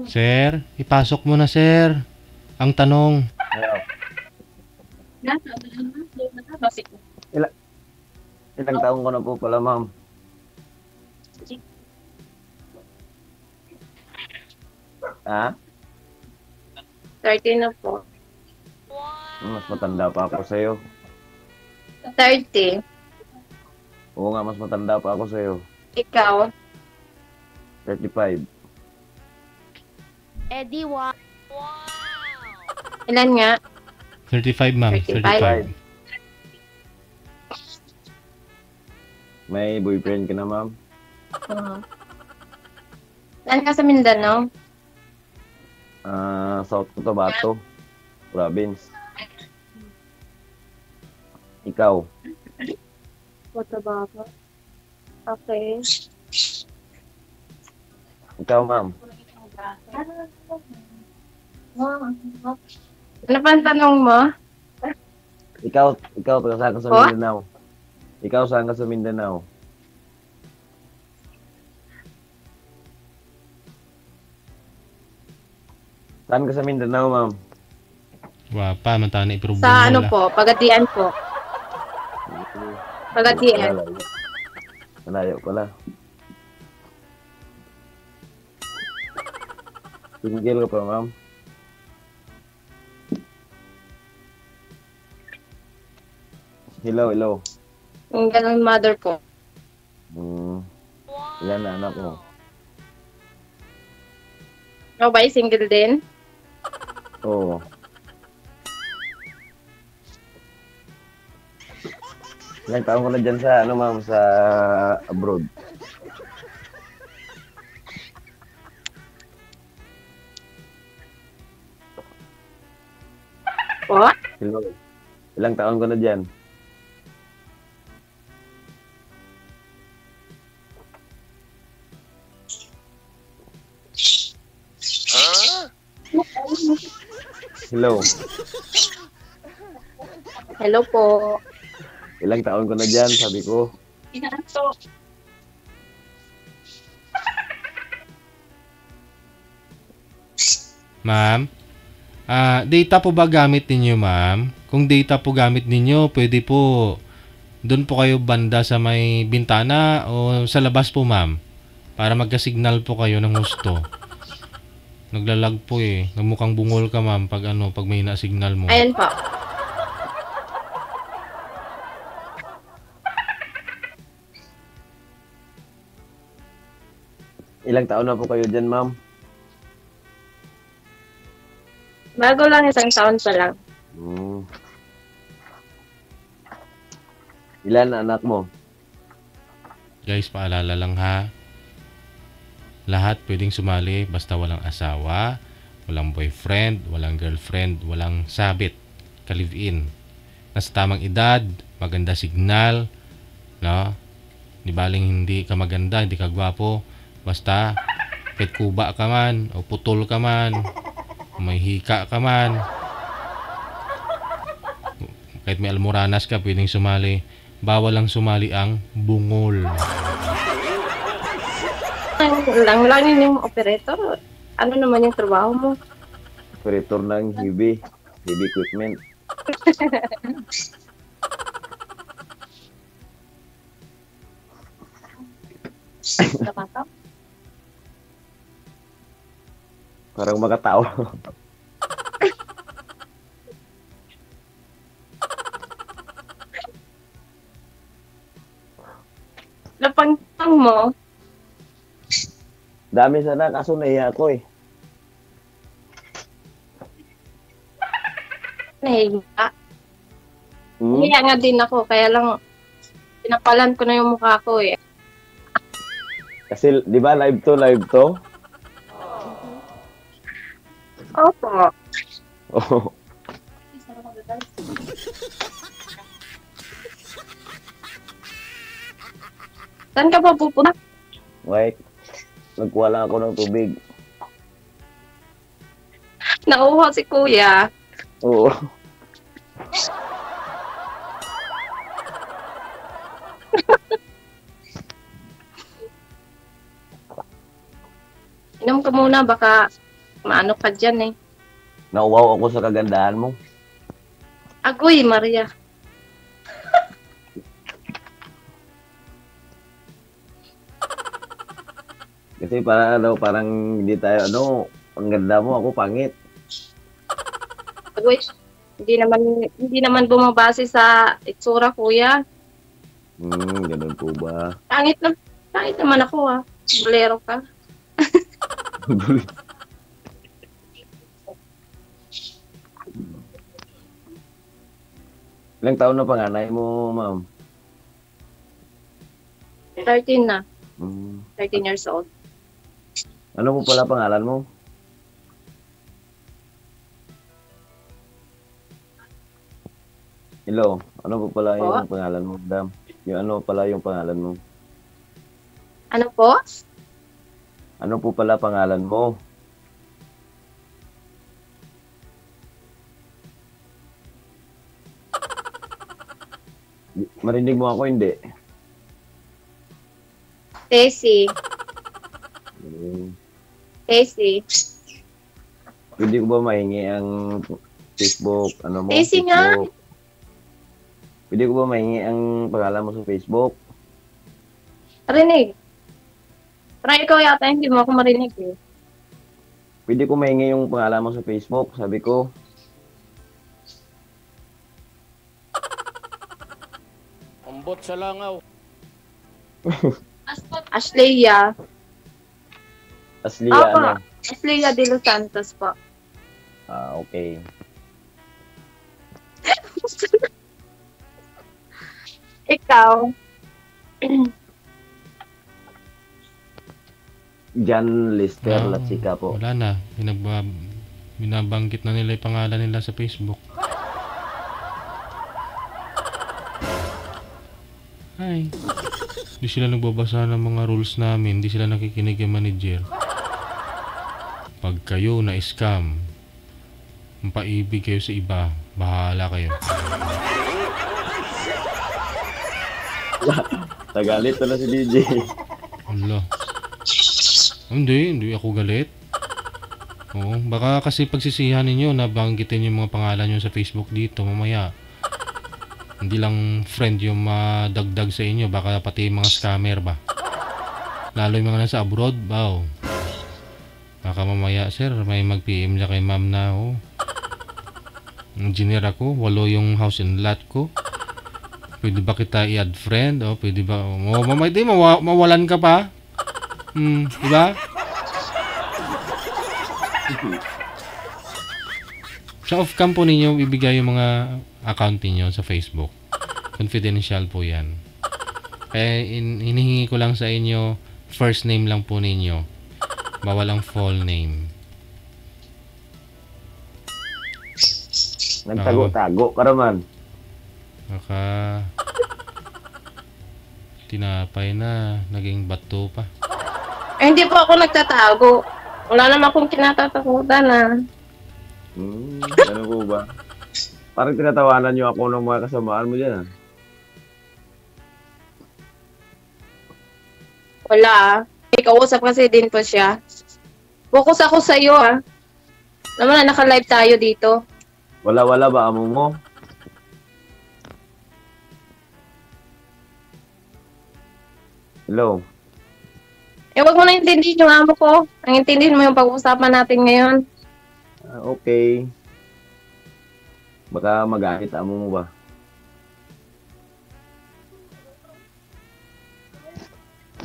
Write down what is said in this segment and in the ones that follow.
Sir, ipasok mo na, sir. Ang tanong. Ayaw. Ila ilang taong ko na po pala, ma'am? Ha? 30 na po. Mas matanda pa ako sa'yo. 30. Oo nga, mas matanda pa ako sa'yo. Ikaw? 35. Eddie, wow. Ilan nga? 35, ma'am. 35. 35. May boyfriend ka na, ma'am? Saan ka sa Mindanao? South Cotabato Province. Ikaw? Cotabato. Okay. Ikaw, ma'am? Ano pa ang tanong mo? Ikaw, saan ka sa Oh? Mindanao? Ikaw, saan ka sa Mindanao? Saan ka sa Mindanao, ma'am? Wapa, matana iprobong Sa ano wala. po? Pagadian po. Pagadian. Malayo pala. Single ka pa, ma'am? Hello. Yung ganun mother po. Ilan na anak mo? Ikaw ba ay single din? Oo. Ilang taon ko na dyan sa, ma'am, sa abroad? Po? Hello. Ilang taon ko na dyan? Hello. Hello po. Ilang taon ko na dyan, sabi ko. Ma'am, data po ba gamit ninyo, ma'am? Kung data po gamit ninyo, pwede po doon po kayo banda sa may bintana o sa labas po, ma'am. Para magka-signal po kayo ng gusto. Naglalag po eh. Mukhang bungol ka, ma'am, pag pag may na-signal mo. Ayan po. Ilang taon na po kayo dyan, ma'am? Bago lang, isang taon pa lang. Ilan na anak mo? Guys, paalala lang ha. Lahat pwedeng sumali basta walang asawa, walang boyfriend, walang girlfriend, walang sabit, ka-live-in. Nasa tamang edad, maganda signal, no? Di baling hindi ka maganda, hindi ka gwapo, basta kahit kuba ka man, o putol ka man, o may hika ka man, kahit may almoranas ka, pwedeng sumali. Bawal lang sumali ang bungol. Lang yun yung operator. Ano naman yung trabaho mo? Operator ng heavy equipment. Parang makatao. Lapang mo, Dami sana, kaso nahiya ako eh. nahihiya. Hmm? Nahihiya nga din ako, kaya lang pinapalan ko na yung mukha ko eh. Kasi, di ba, live to? Opo. Oh. Saan ka pa pupunta? Wait, nagkuha lang ako ng tubig. Nauho si kuya. Oo. Inom ka muna, baka maano ka dyan eh. Nauwaw ako sa kagandahan mo. Agoy, Maria. Kasi parang hindi tayo, ang ganda mo, ako pangit. Agoy, hindi naman bumabase sa itsura, kuya. Ganun po ba? Pangit naman ako ah. Bolero ka. Ilang taon na panganay mo, ma'am? 13 na. Hmm. 13 years old. Ano po pala pangalan mo? Hello, ano po pala yung pangalan mo, madam? Yung ano pala yung pangalan mo? Ano po? Ano po pala pangalan mo? Marinig mo ako, hindi? Tessie. Tessie. Pwede ko ba mahingi ang Facebook? Ano mo? Tessie nga. Facebook? Pwede ko ba mahingi ang pangalan mo sa Facebook? Marinig. Pero ikaw yata hindi mo ako marinig eh. Pwede ko mahingi yung pangalan mo sa Facebook? Sabi ko. Ambot sa langaw. Ashleya. Aslia, Opo. ano? Ashleya de los Santos po. Okay. Ikaw. John Lister Ah, Latsika po. Wala na. Binabanggit na nila yung pangalan nila sa Facebook. Ay. Hindi sila nagbabasa ng mga rules namin. Hindi sila nakikinig yung manager. Pag kayo na-scam, mapaibig kayo sa iba, bahala kayo. Nagalit na si DJ. Wala. Hindi ako galit. Oo, baka kasi pagsisihan ninyo na banggitin yung mga pangalan nyo sa Facebook dito mamaya. Hindi lang friend yung madagdag sa inyo, baka pati yung mga scammer ba. Lalo yung mga nasa abroad, wow. Baka mamaya, sir, may mag-PM niya kay ma'am na, engineer ako, 8 yung house and lot ko. Pwede ba kita i-add friend? O, pwede ba? Mamaya, di, mawalan ka pa. Diba? Sa off-cam po ninyo, ibigay yung mga account niyo sa Facebook. Confidential po yan. Kaya hinihingi ko lang sa inyo, first name lang po ninyo. Bawal ang full name. Nagtago-tago ka naman. Baka tinapay na, naging bato pa. Eh, hindi po ako nagtatago. Wala naman akong kinatatakutan ah. Ano po ba? Parang tinatawanan niyo ako ng mga kasamaan mo dyan. Wala ah. May kausap kasi din po siya. Focus ako sa iyo ah. Naman na naka-live tayo dito. Wala ba amo mo? Hello? Eh, wag mo na intindihin yung amo ko. Ang intindihin mo yung pag-uusapan natin ngayon. Okay. Baka magalit amo mo ba?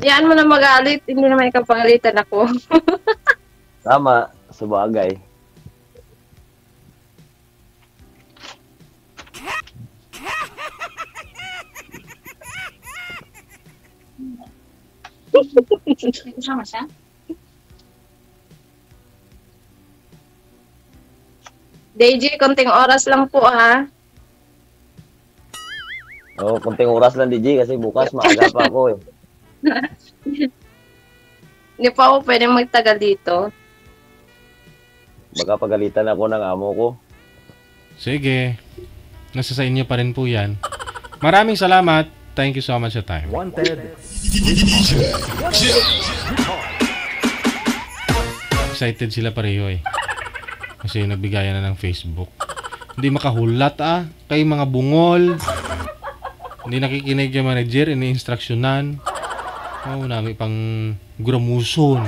Yan mo na magalit. Hindi naman ikaw pangalitan ako. Tama, sa bagay. Sama siya? DJ, konting oras lang po ha. Kunting oras lang DJ kasi bukas maaga pa ako eh. Hindi pa ako pwede magtagal dito. Baka pagalitan ako ng amo ko. Sige. Nasa sa inyo pa rin po yan. Maraming salamat. Thank you so much for your time. Wanted. excited sila pareho eh. Kasi nagbigayan na ng Facebook. Hindi makahulat kay mga bungol. Hindi nakikinig yung manager, ini-instructionan. Nami pang guramuson.